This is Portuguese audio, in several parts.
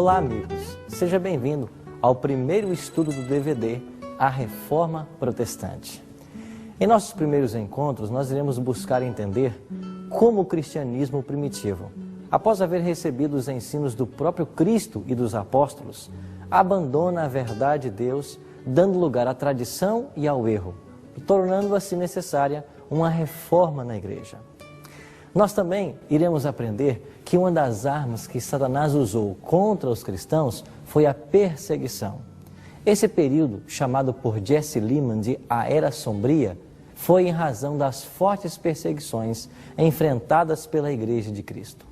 Olá, amigos. Seja bem-vindo ao primeiro estudo do DVD A Reforma Protestante. Em nossos primeiros encontros, nós iremos buscar entender como o cristianismo primitivo, após haver recebido os ensinos do próprio Cristo e dos apóstolos, abandona a verdade de Deus, dando lugar à tradição e ao erro, tornando assim necessária uma reforma na igreja. Nós também iremos aprender que uma das armas que Satanás usou contra os cristãos foi a perseguição. Esse período, chamado por Jesse Lehman de a Era Sombria, foi em razão das fortes perseguições enfrentadas pela Igreja de Cristo.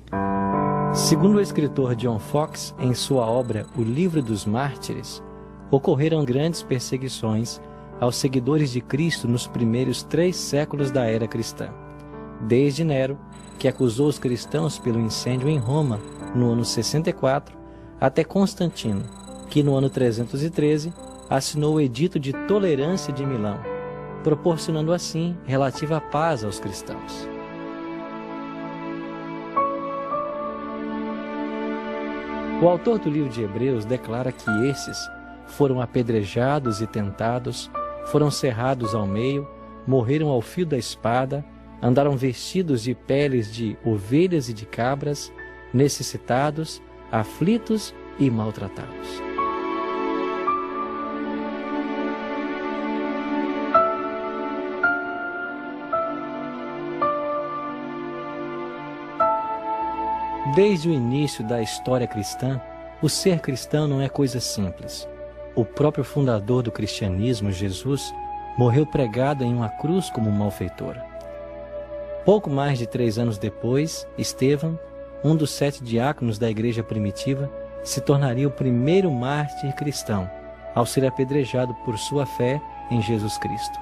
Segundo o escritor John Foxe, em sua obra O Livro dos Mártires, ocorreram grandes perseguições aos seguidores de Cristo nos primeiros 3 séculos da era cristã. Desde Nero, que acusou os cristãos pelo incêndio em Roma no ano 64, até Constantino, que no ano 313 assinou o Edito de Tolerância de Milão, proporcionando assim relativa paz aos cristãos. O autor do livro de Hebreus declara que esses foram apedrejados e tentados, foram cerrados ao meio, morreram ao fio da espada, andaram vestidos de peles de ovelhas e de cabras, necessitados, aflitos e maltratados. Desde o início da história cristã, o ser cristão não é coisa simples. O próprio fundador do cristianismo, Jesus, morreu pregado em uma cruz como malfeitor. Pouco mais de 3 anos depois, Estevão, um dos 7 diáconos da igreja primitiva, se tornaria o primeiro mártir cristão, ao ser apedrejado por sua fé em Jesus Cristo.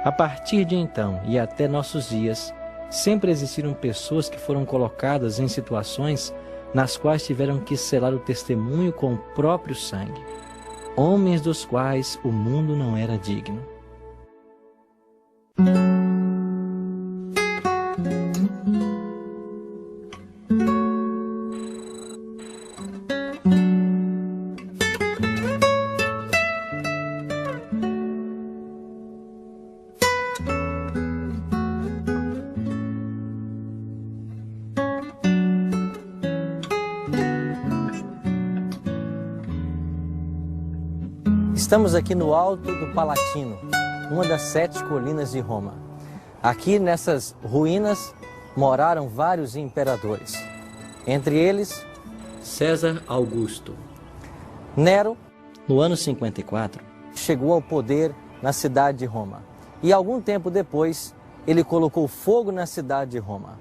A partir de então e até nossos dias, sempre existiram pessoas que foram colocadas em situações nas quais tiveram que selar o testemunho com o próprio sangue, homens dos quais o mundo não era digno. Estamos aqui no alto do Palatino, uma das 7 colinas de Roma. Aqui nessas ruínas moraram vários imperadores, entre eles César Augusto. Nero, no ano 54, chegou ao poder na cidade de Roma e algum tempo depois ele colocou fogo na cidade de Roma.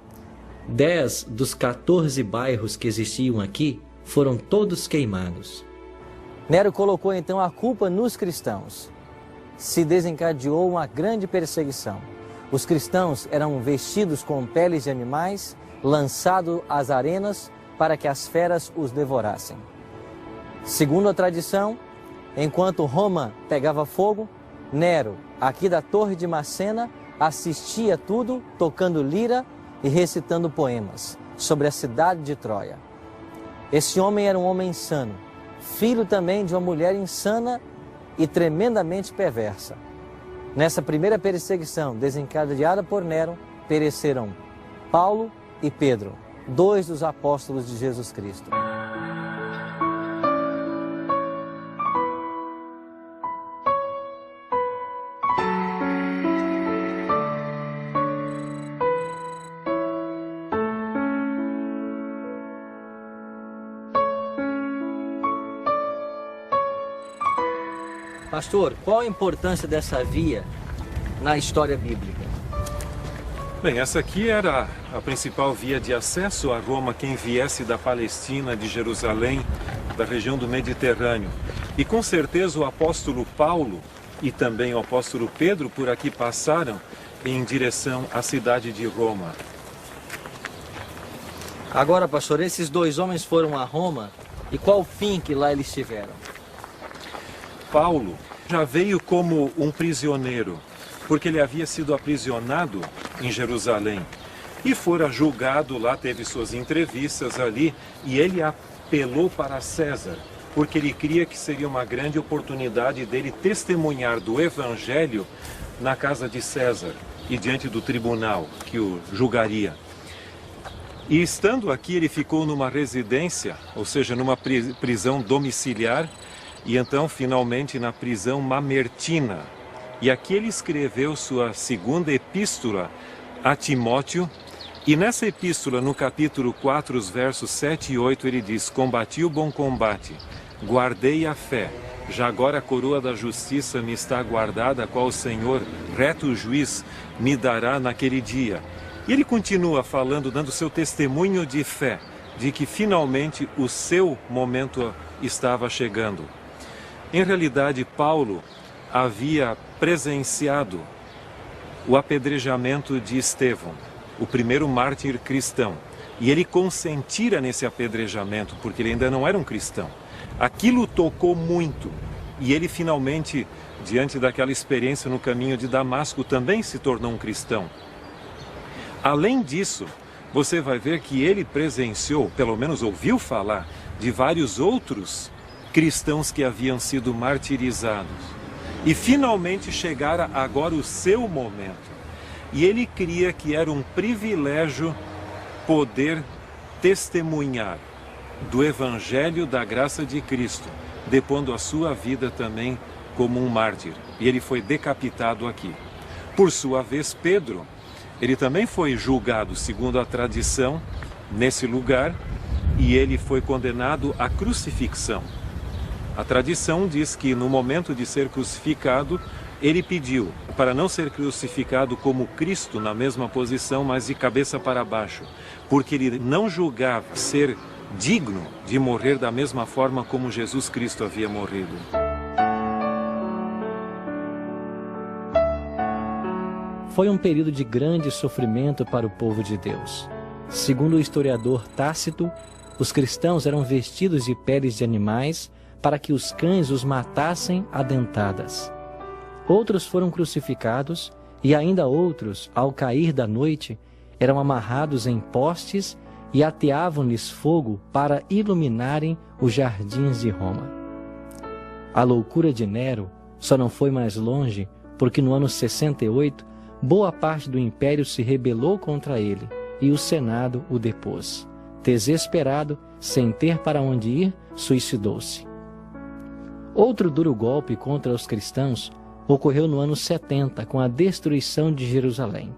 10 dos 14 bairros que existiam aqui foram todos queimados. Nero colocou então a culpa nos cristãos. Se desencadeou uma grande perseguição. Os cristãos eram vestidos com peles de animais, lançados às arenas para que as feras os devorassem. Segundo a tradição, enquanto Roma pegava fogo, Nero, aqui da Torre de Macena, assistia tudo tocando lira e recitando poemas sobre a cidade de Troia. Esse homem era um homem insano, filho também de uma mulher insana e tremendamente perversa. Nessa primeira perseguição desencadeada por Nero, pereceram Paulo e Pedro, 2 dos apóstolos de Jesus Cristo. Pastor, qual a importância dessa via na história bíblica? Bem, essa aqui era a principal via de acesso a Roma, quem viesse da Palestina, de Jerusalém, da região do Mediterrâneo. E com certeza o apóstolo Paulo e também o apóstolo Pedro por aqui passaram em direção à cidade de Roma. Agora, pastor, esses 2 homens foram a Roma e qual o fim que lá eles tiveram? Paulo já veio como um prisioneiro, porque ele havia sido aprisionado em Jerusalém e fora julgado lá, teve suas entrevistas ali, e ele apelou para César, porque ele cria que seria uma grande oportunidade dele testemunhar do Evangelho na casa de César e diante do tribunal que o julgaria. E estando aqui, ele ficou numa residência, ou seja, numa prisão domiciliar, e então, finalmente, na prisão mamertina. E aqui ele escreveu sua segunda epístola a Timóteo, e nessa epístola, no capítulo 4, os versos 7 e 8, ele diz: combati o bom combate, guardei a fé, já agora a coroa da justiça me está guardada, a qual o Senhor, reto juiz, me dará naquele dia. E ele continua falando, dando seu testemunho de fé, de que finalmente o seu momento estava chegando. Em realidade, Paulo havia presenciado o apedrejamento de Estevão, o primeiro mártir cristão. E ele consentira nesse apedrejamento, porque ele ainda não era um cristão. Aquilo tocou muito. E ele finalmente, diante daquela experiência no caminho de Damasco, também se tornou um cristão. Além disso, você vai ver que ele presenciou, pelo menos ouviu falar, de vários outros cristãos que haviam sido martirizados. E finalmente chegara agora o seu momento. E ele cria que era um privilégio poder testemunhar do Evangelho da graça de Cristo, depondo a sua vida também como um mártir. E ele foi decapitado aqui. Por sua vez, Pedro, ele também foi julgado, segundo a tradição, nesse lugar, e ele foi condenado à crucifixão. A tradição diz que no momento de ser crucificado, ele pediu para não ser crucificado como Cristo na mesma posição, mas de cabeça para baixo, porque ele não julgava ser digno de morrer da mesma forma como Jesus Cristo havia morrido. Foi um período de grande sofrimento para o povo de Deus. Segundo o historiador Tácito, os cristãos eram vestidos de peles de animais para que os cães os matassem a dentadas. Outros foram crucificados e ainda outros, ao cair da noite, eram amarrados em postes e ateavam-lhes fogo para iluminarem os jardins de Roma. A loucura de Nero só não foi mais longe porque no ano 68, boa parte do império se rebelou contra ele e o Senado o depôs. Desesperado, sem ter para onde ir, suicidou-se. Outro duro golpe contra os cristãos ocorreu no ano 70, com a destruição de Jerusalém.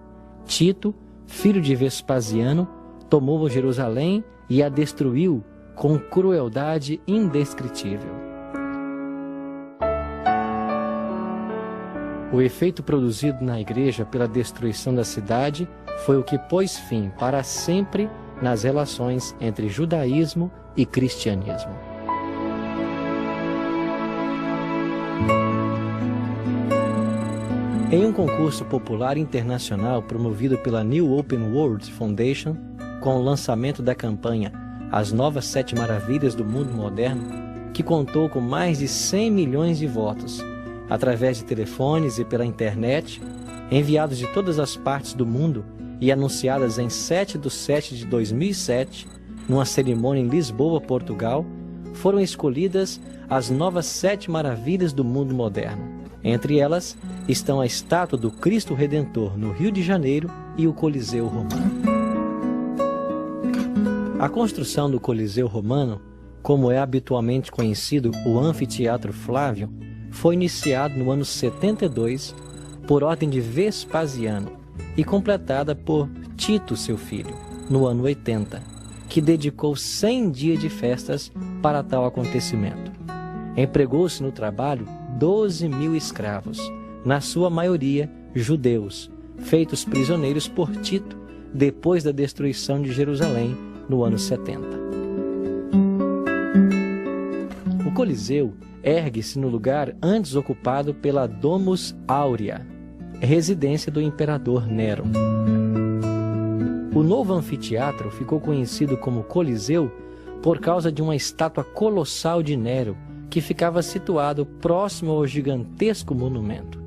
Tito, filho de Vespasiano, tomou Jerusalém e a destruiu com crueldade indescritível. O efeito produzido na igreja pela destruição da cidade foi o que pôs fim para sempre nas relações entre judaísmo e cristianismo. Em um concurso popular internacional promovido pela New Open World Foundation, com o lançamento da campanha As Novas 7 Maravilhas do Mundo Moderno, que contou com mais de 100 milhões de votos, através de telefones e pela internet, enviados de todas as partes do mundo e anunciadas em 7/7/2007, numa cerimônia em Lisboa, Portugal, foram escolhidas as novas 7 maravilhas do mundo moderno. Entre elas estão a estátua do Cristo Redentor no Rio de Janeiro e o Coliseu Romano. A construção do Coliseu Romano, como é habitualmente conhecido o Anfiteatro Flávio, foi iniciado no ano 72 por ordem de Vespasiano e completada por Tito, seu filho, no ano 80, que dedicou 100 dias de festas para tal acontecimento. Empregou-se no trabalho 12.000 escravos, na sua maioria judeus, feitos prisioneiros por Tito depois da destruição de Jerusalém no ano 70. O Coliseu ergue-se no lugar antes ocupado pela Domus Aurea, residência do imperador Nero. O novo anfiteatro ficou conhecido como Coliseu por causa de uma estátua colossal de Nero que ficava situado próximo ao gigantesco monumento.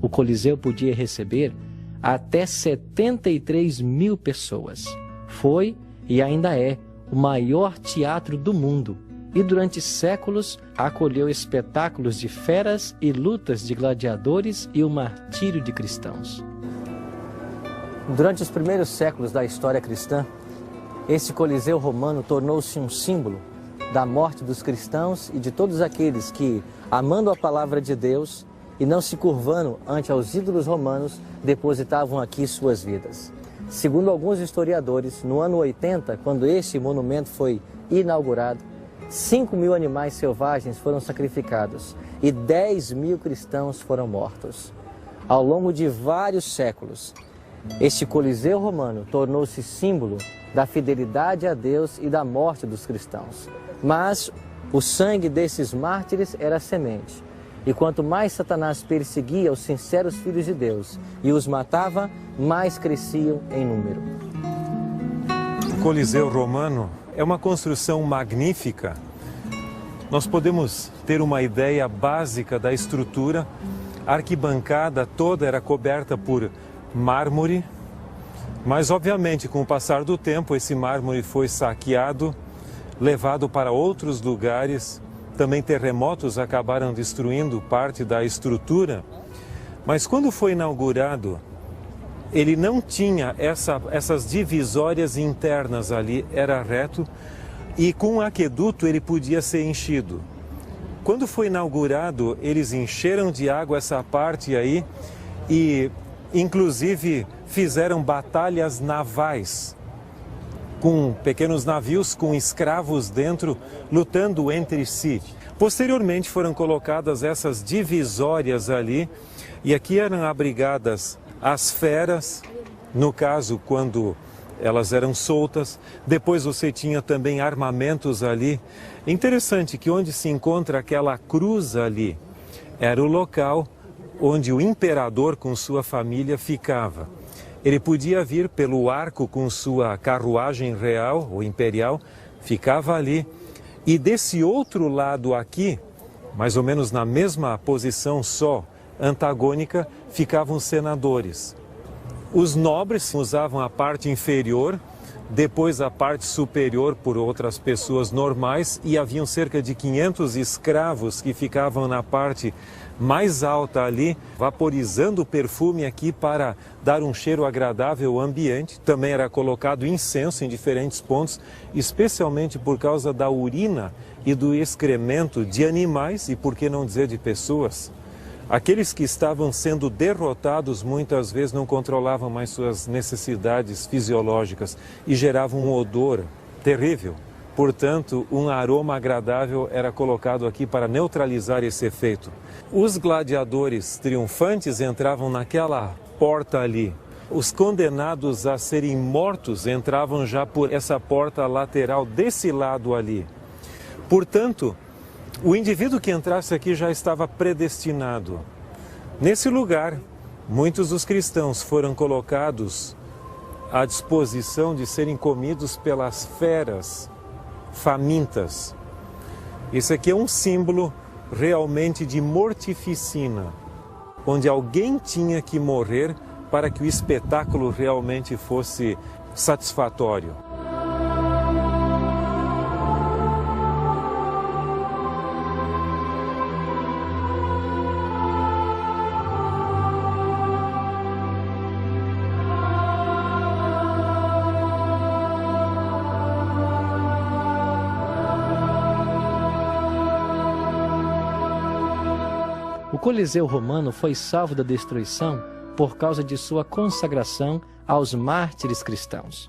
O Coliseu podia receber até 73.000 pessoas. Foi e ainda é o maior teatro do mundo e durante séculos acolheu espetáculos de feras e lutas de gladiadores e o martírio de cristãos. Durante os primeiros séculos da história cristã, esse Coliseu romano tornou-se um símbolo da morte dos cristãos e de todos aqueles que, amando a palavra de Deus e não se curvando ante aos ídolos romanos, depositavam aqui suas vidas. Segundo alguns historiadores, no ano 80, quando este monumento foi inaugurado, 5.000 animais selvagens foram sacrificados e 10.000 cristãos foram mortos. Ao longo de vários séculos, este Coliseu romano tornou-se símbolo da fidelidade a Deus e da morte dos cristãos. Mas o sangue desses mártires era semente. E quanto mais Satanás perseguia os sinceros filhos de Deus e os matava, mais cresciam em número. O Coliseu romano é uma construção magnífica. Nós podemos ter uma ideia básica da estrutura. A arquibancada toda era coberta por mármore, mas obviamente com o passar do tempo esse mármore foi saqueado, levado para outros lugares. Também terremotos acabaram destruindo parte da estrutura. Mas quando foi inaugurado, ele não tinha essas divisórias internas ali, era reto e com um aqueduto ele podia ser enchido. Quando foi inaugurado, eles encheram de água essa parte aí e inclusive fizeram batalhas navais com pequenos navios com escravos dentro, lutando entre si. Posteriormente foram colocadas essas divisórias ali e aqui eram abrigadas as feras, no caso quando elas eram soltas. Depois você tinha também armamentos ali. Interessante que onde se encontra aquela cruz ali, era o local onde o imperador com sua família ficava. Ele podia vir pelo arco com sua carruagem real ou imperial, ficava ali. E desse outro lado aqui, mais ou menos na mesma posição só, antagônica, ficavam os senadores. Os nobres usavam a parte inferior, depois a parte superior por outras pessoas normais e haviam cerca de 500 escravos que ficavam na parte mais alta ali, vaporizando o perfume aqui para dar um cheiro agradável ao ambiente. Também era colocado incenso em diferentes pontos, especialmente por causa da urina e do excremento de animais e, por que não dizer, de pessoas. Aqueles que estavam sendo derrotados muitas vezes não controlavam mais suas necessidades fisiológicas e geravam um odor terrível. Portanto, um aroma agradável era colocado aqui para neutralizar esse efeito. Os gladiadores triunfantes entravam naquela porta ali. Os condenados a serem mortos entravam já por essa porta lateral desse lado ali. Portanto, o indivíduo que entrasse aqui já estava predestinado. Nesse lugar, muitos dos cristãos foram colocados à disposição de serem comidos pelas feras famintas. Isso aqui é um símbolo realmente de mortificina, onde alguém tinha que morrer para que o espetáculo realmente fosse satisfatório. O Coliseu romano foi salvo da destruição por causa de sua consagração aos mártires cristãos.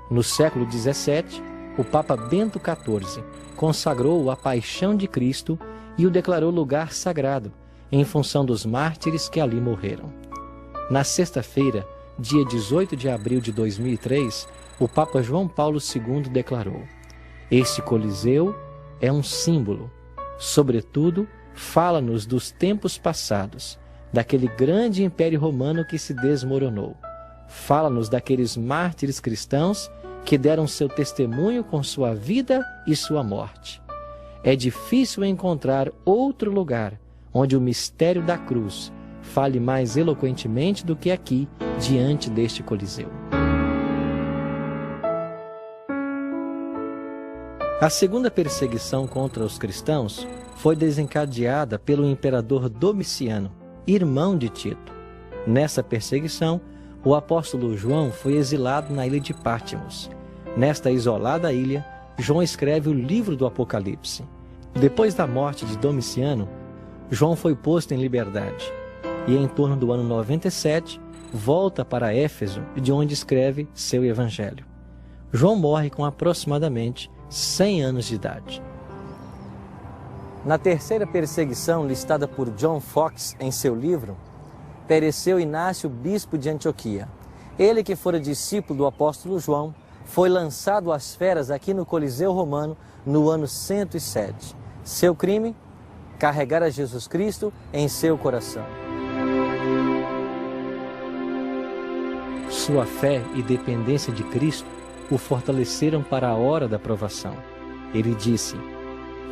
No século XVII, o Papa Bento XIV consagrou a paixão de Cristo e o declarou lugar sagrado, em função dos mártires que ali morreram. Na sexta-feira, dia 18 de abril de 2003, o Papa João Paulo II declarou: "Este Coliseu é um símbolo, sobretudo, fala-nos dos tempos passados, daquele grande império romano que se desmoronou. Fala-nos daqueles mártires cristãos que deram seu testemunho com sua vida e sua morte. É difícil encontrar outro lugar onde o mistério da cruz fale mais eloquentemente do que aqui, diante deste Coliseu." A segunda perseguição contra os cristãos foi desencadeada pelo imperador Domiciano, irmão de Tito. Nessa perseguição, o apóstolo João foi exilado na ilha de Pátmos. Nesta isolada ilha, João escreve o livro do Apocalipse. Depois da morte de Domiciano, João foi posto em liberdade e, em torno do ano 97, volta para Éfeso, de onde escreve seu evangelho. João morre com aproximadamente 100 anos de idade. Na terceira perseguição listada por John Foxe em seu livro, pereceu Inácio, bispo de Antioquia. Ele, que fora discípulo do apóstolo João, foi lançado às feras aqui no Coliseu Romano no ano 107. Seu crime? Carregar a Jesus Cristo em seu coração. Sua fé e dependência de Cristo o fortaleceram para a hora da provação. Ele disse: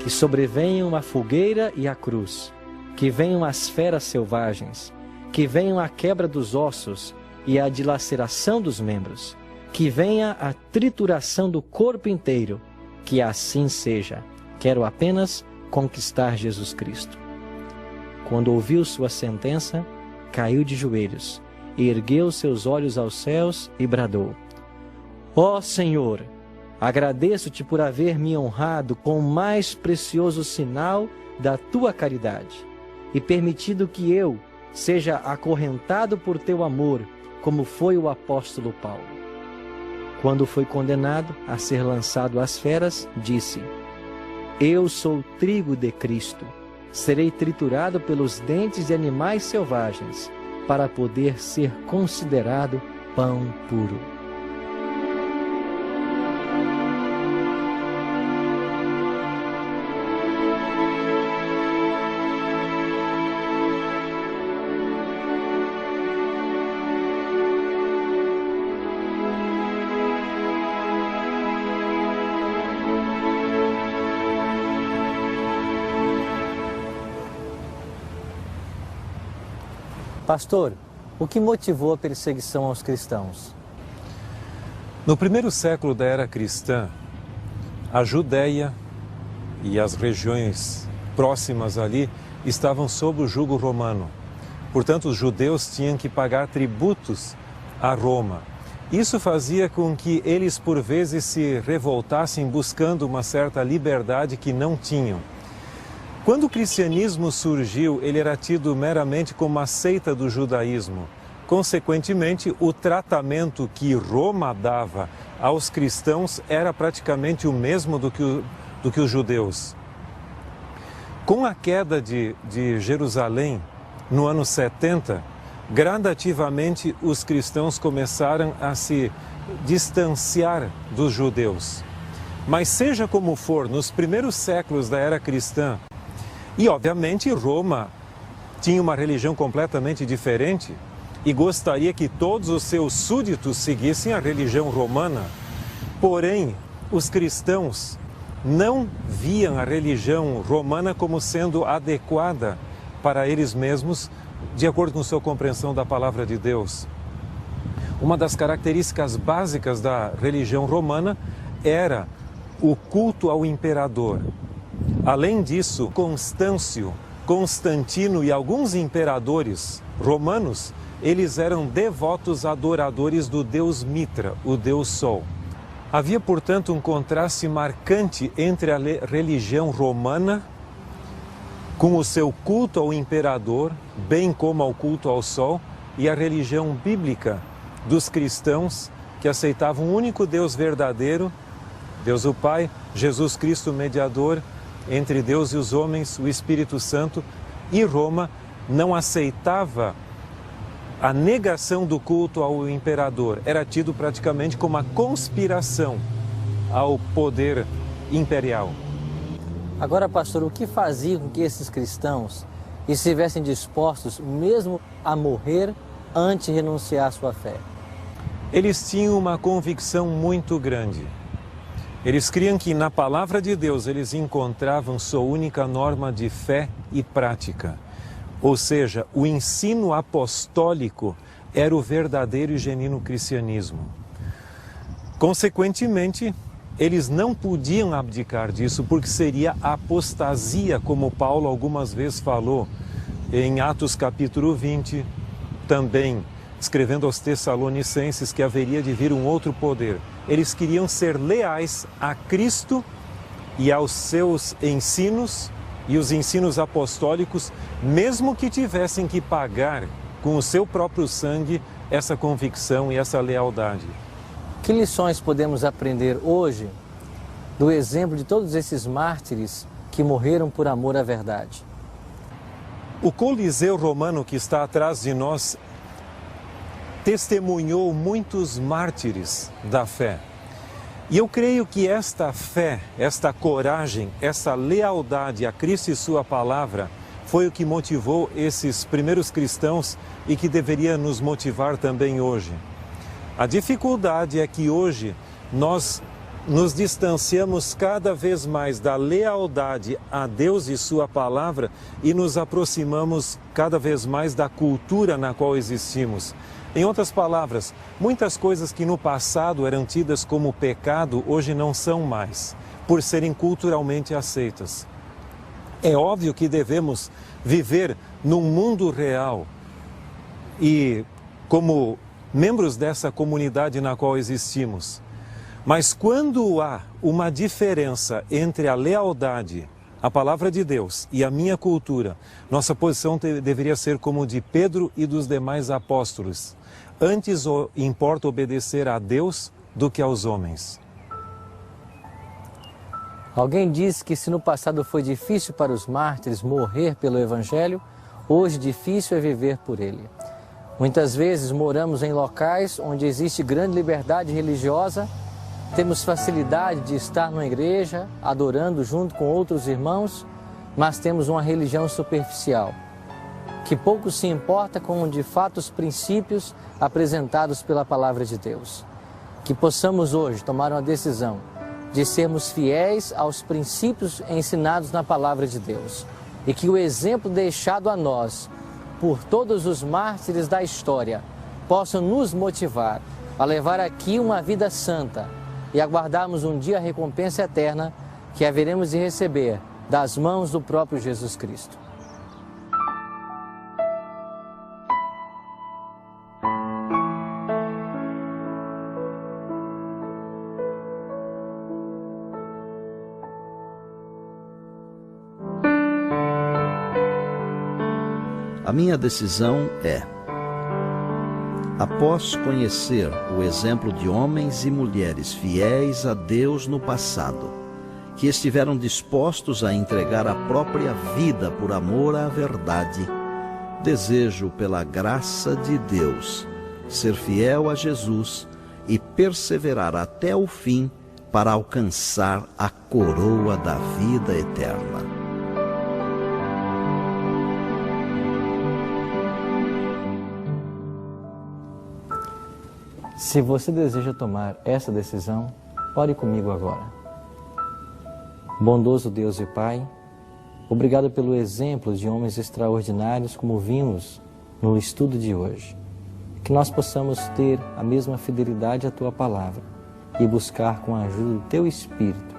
que sobrevenham a fogueira e a cruz, que venham as feras selvagens, que venham a quebra dos ossos e a dilaceração dos membros, que venha a trituração do corpo inteiro, que assim seja. Quero apenas conquistar Jesus Cristo. Quando ouviu sua sentença, caiu de joelhos, ergueu seus olhos aos céus e bradou: ó Senhor, agradeço-te por haver me honrado com o mais precioso sinal da tua caridade e permitido que eu seja acorrentado por teu amor, como foi o apóstolo Paulo. Quando foi condenado a ser lançado às feras, disse: eu sou trigo de Cristo, serei triturado pelos dentes de animais selvagens, para poder ser considerado pão puro. Pastor, o que motivou a perseguição aos cristãos? No primeiro século da era cristã, a Judéia e as regiões próximas ali estavam sob o jugo romano. Portanto, os judeus tinham que pagar tributos a Roma. Isso fazia com que eles, por vezes, se revoltassem buscando uma certa liberdade que não tinham. Quando o cristianismo surgiu, ele era tido meramente como uma seita do judaísmo. Consequentemente, o tratamento que Roma dava aos cristãos era praticamente o mesmo do que os judeus. Com a queda de Jerusalém, no ano 70, gradativamente os cristãos começaram a se distanciar dos judeus. Mas seja como for, nos primeiros séculos da era cristã, e, obviamente, Roma tinha uma religião completamente diferente e gostaria que todos os seus súditos seguissem a religião romana. Porém, os cristãos não viam a religião romana como sendo adequada para eles mesmos, de acordo com sua compreensão da palavra de Deus. Uma das características básicas da religião romana era o culto ao imperador. Além disso, Constâncio, Constantino e alguns imperadores romanos, eles eram devotos adoradores do deus Mitra, o deus Sol. Havia, portanto, um contraste marcante entre a religião romana, com o seu culto ao imperador, bem como ao culto ao Sol, e a religião bíblica dos cristãos, que aceitavam um único Deus verdadeiro, Deus o Pai, Jesus Cristo mediador, entre Deus e os homens, o Espírito Santo, e Roma não aceitava a negação do culto ao imperador. Era tido praticamente como uma conspiração ao poder imperial. Agora, pastor, o que fazia com que esses cristãos estivessem dispostos mesmo a morrer antes de renunciar à sua fé? Eles tinham uma convicção muito grande. Eles criam que na palavra de Deus eles encontravam sua única norma de fé e prática. Ou seja, o ensino apostólico era o verdadeiro e genuíno cristianismo. Consequentemente, eles não podiam abdicar disso, porque seria apostasia, como Paulo algumas vezes falou em Atos capítulo 20, também escrevendo aos Tessalonicenses que haveria de vir um outro poder. Eles queriam ser leais a Cristo e aos seus ensinos e os ensinos apostólicos, mesmo que tivessem que pagar com o seu próprio sangue essa convicção e essa lealdade. Que lições podemos aprender hoje do exemplo de todos esses mártires que morreram por amor à verdade? O Coliseu Romano que está atrás de nós testemunhou muitos mártires da fé. E eu creio que esta fé, esta coragem, essa lealdade a Cristo e sua palavra foi o que motivou esses primeiros cristãos e que deveria nos motivar também hoje. A dificuldade é que hoje nós nos distanciamos cada vez mais da lealdade a Deus e sua palavra e nos aproximamos cada vez mais da cultura na qual existimos. Em outras palavras, muitas coisas que no passado eram tidas como pecado, hoje não são mais, por serem culturalmente aceitas. É óbvio que devemos viver num mundo real e como membros dessa comunidade na qual existimos. Mas quando há uma diferença entre a lealdade à palavra de Deus e a minha cultura, nossa posição deveria ser como de Pedro e dos demais apóstolos. Antes importa obedecer a Deus do que aos homens. Alguém disse que se no passado foi difícil para os mártires morrer pelo Evangelho, hoje difícil é viver por ele. Muitas vezes moramos em locais onde existe grande liberdade religiosa, temos facilidade de estar numa igreja, adorando junto com outros irmãos, mas temos uma religião superficial, que pouco se importa com de fato os princípios apresentados pela palavra de Deus. Que possamos hoje tomar uma decisão de sermos fiéis aos princípios ensinados na palavra de Deus e que o exemplo deixado a nós por todos os mártires da história possa nos motivar a levar aqui uma vida santa e aguardarmos um dia a recompensa eterna que haveremos de receber das mãos do próprio Jesus Cristo. A minha decisão é, após conhecer o exemplo de homens e mulheres fiéis a Deus no passado, que estiveram dispostos a entregar a própria vida por amor à verdade, desejo, pela graça de Deus, ser fiel a Jesus e perseverar até o fim para alcançar a coroa da vida eterna. Se você deseja tomar essa decisão, ore comigo agora. Bondoso Deus e Pai, obrigado pelo exemplo de homens extraordinários como vimos no estudo de hoje. Que nós possamos ter a mesma fidelidade à Tua palavra e buscar com a ajuda do Teu Espírito,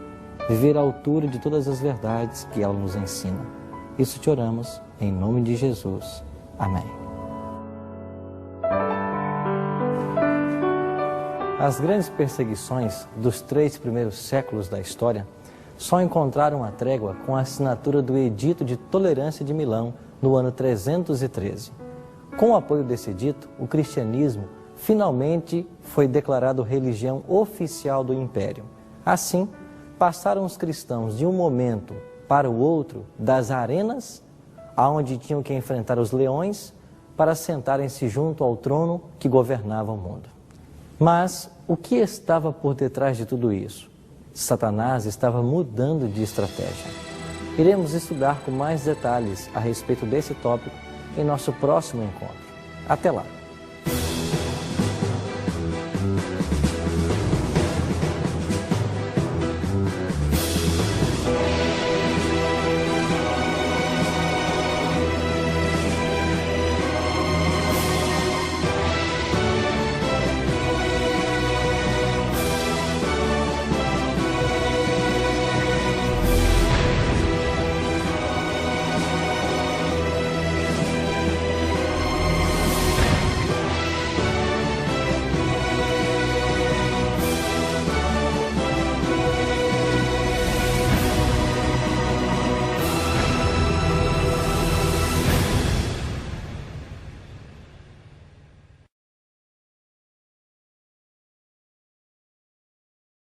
viver à altura de todas as verdades que ela nos ensina. Isso te oramos em nome de Jesus. Amém. As grandes perseguições dos 3 primeiros séculos da história só encontraram a trégua com a assinatura do Edito de Tolerância de Milão no ano 313. Com o apoio desse edito, o cristianismo finalmente foi declarado religião oficial do Império. Assim, passaram os cristãos de um momento para o outro das arenas, aonde tinham que enfrentar os leões, para sentarem-se junto ao trono que governava o mundo. Mas o que estava por detrás de tudo isso? Satanás estava mudando de estratégia. Iremos estudar com mais detalhes a respeito desse tópico em nosso próximo encontro. Até lá!